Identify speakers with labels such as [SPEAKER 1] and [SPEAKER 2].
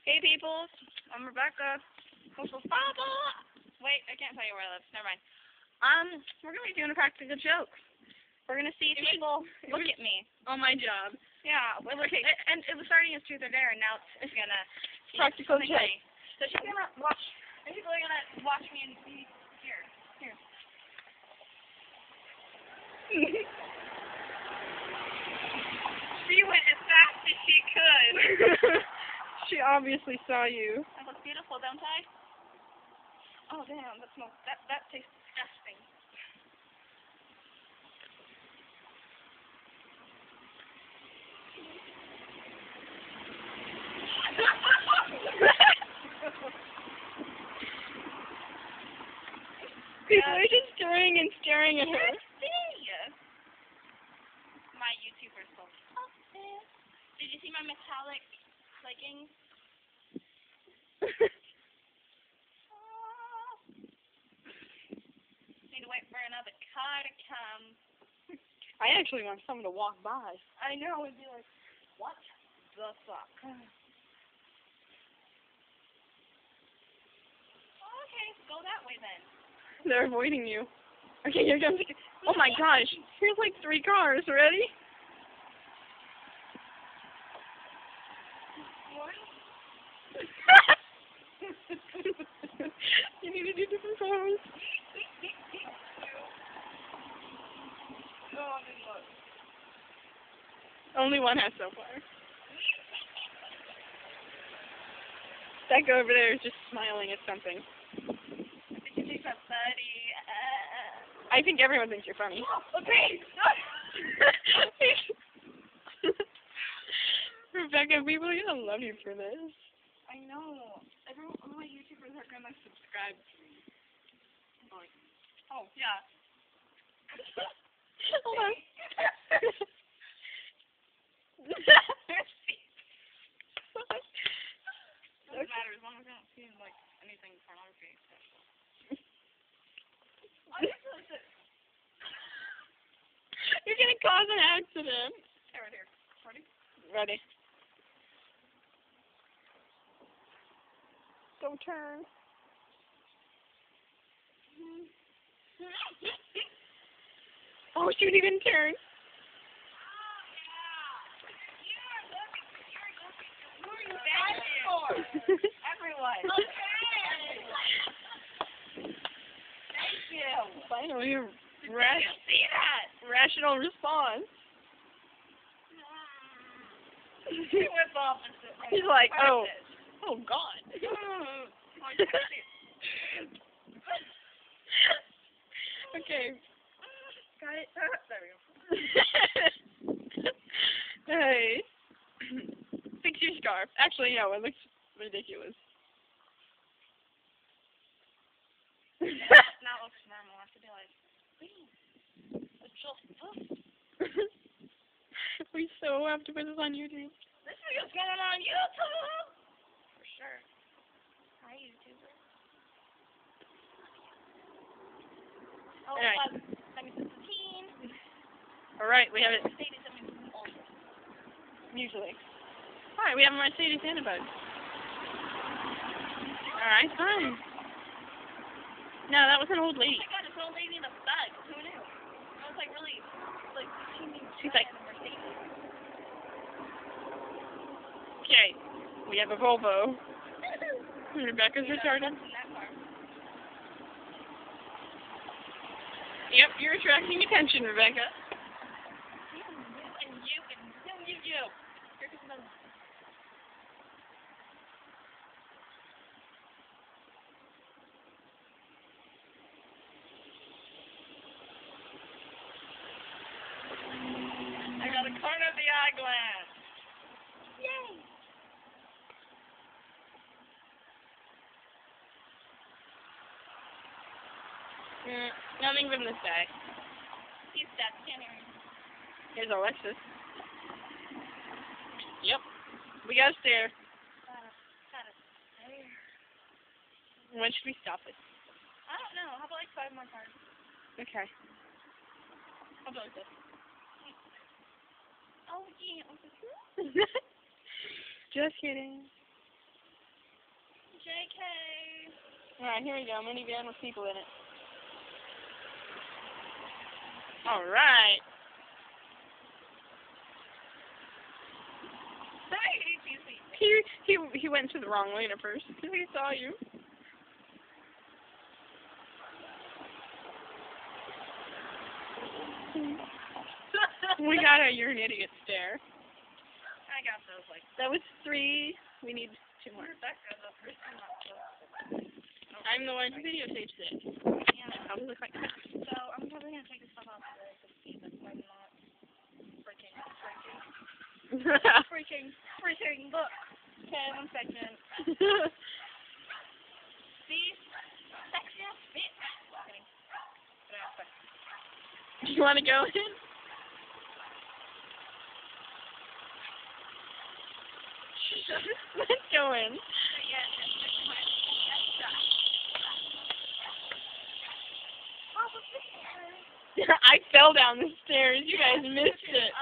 [SPEAKER 1] Hey people, I'm Rebecca. Wait, I can't tell you where I live. Never mind. We're gonna be doing a practical joke. We're gonna see people look at me on my job. Yeah, well, okay. And it was starting as truth or dare, and now it's gonna be
[SPEAKER 2] Practical
[SPEAKER 1] something
[SPEAKER 2] joke.
[SPEAKER 1] funny. So she's gonna watch. And people are gonna watch me and see here. She went as fast as she could.
[SPEAKER 2] She obviously saw you.
[SPEAKER 1] I look beautiful, don't I? Oh damn, that smells. That tastes disgusting.
[SPEAKER 2] People are just staring and staring at her.
[SPEAKER 1] My YouTuber's so stupid. Did you see my metallic leggings? Need to wait for another car to come.
[SPEAKER 2] I actually want someone to walk by.
[SPEAKER 1] I know, it'd be like, what the fuck? Okay, go that way then.
[SPEAKER 2] They're avoiding you. Okay, here comes. Oh my gosh! Here's like 3 cars. Ready? You need to do different pose. Only one has so far. That guy over there is just smiling at something.
[SPEAKER 1] Did you think that's funny?
[SPEAKER 2] I think everyone thinks you're funny.
[SPEAKER 1] Okay.
[SPEAKER 2] Rebecca, people are gonna love you for this.
[SPEAKER 1] I know. Everyone, all my YouTubers are gonna subscribe to me. Like, oh yeah.
[SPEAKER 2] Hold on.
[SPEAKER 1] Doesn't matter as long as I don't see like anything pornography.
[SPEAKER 2] You're gonna cause an accident.
[SPEAKER 1] Okay, right here. Ready?
[SPEAKER 2] Ready. Go turn. Oh shoot, he didn't turn.
[SPEAKER 1] Everyone. Thank you.
[SPEAKER 2] Finally, a
[SPEAKER 1] See that?
[SPEAKER 2] rational response.
[SPEAKER 1] He went opposite.
[SPEAKER 2] He's like, oh God. Okay.
[SPEAKER 1] Got it. There we go.
[SPEAKER 2] Hey. Fix your scarf. Actually, no, it looks ridiculous.
[SPEAKER 1] Now it looks normal. I have to be like, it's just this.
[SPEAKER 2] We so have to put this on YouTube.
[SPEAKER 1] This video's going on YouTube. For sure. Hi, YouTuber. Oh,
[SPEAKER 2] Alright.
[SPEAKER 1] 17.
[SPEAKER 2] Alright, we have it.
[SPEAKER 1] Mercedes 17 Ultra.
[SPEAKER 2] Usually. Alright, we have a Mercedes and a bug. Alright, fine. No, that was an old lady.
[SPEAKER 1] Oh my god, it's an old lady in a bug. Who knew? I was like, really, like,
[SPEAKER 2] she's like,
[SPEAKER 1] a Mercedes.
[SPEAKER 2] okay, we have a Volvo. Rebecca's retarded. Yep, you're attracting attention, Rebecca.
[SPEAKER 1] You. Here comes another one. I got a corner of the eyeglass. Yay!
[SPEAKER 2] Nothing from this guy.
[SPEAKER 1] He's dead. Can't hear him.
[SPEAKER 2] Here's Alexis. Yep. We gotta stare.
[SPEAKER 1] Gotta stare.
[SPEAKER 2] When should we stop it?
[SPEAKER 1] I don't know. How about like 5 more cards?
[SPEAKER 2] Okay.
[SPEAKER 1] How about this? Oh yeah.
[SPEAKER 2] Just kidding.
[SPEAKER 1] JK.
[SPEAKER 2] Alright, here we go. Minivan with people in it. Alright. He went to the wrong lane at first because he saw you. We got a "you're an idiot" stare.
[SPEAKER 1] I got those
[SPEAKER 2] That was 3. We need 2 more. I'm the one who videotapes it.
[SPEAKER 1] Yeah.
[SPEAKER 2] I probably look like that.
[SPEAKER 1] So I'm probably gonna take this stuff off today to see if I'm not freaking look. Okay, 1 second. See? Section fit.
[SPEAKER 2] You want to go in? Let's go in. I fell down the stairs. You guys missed it.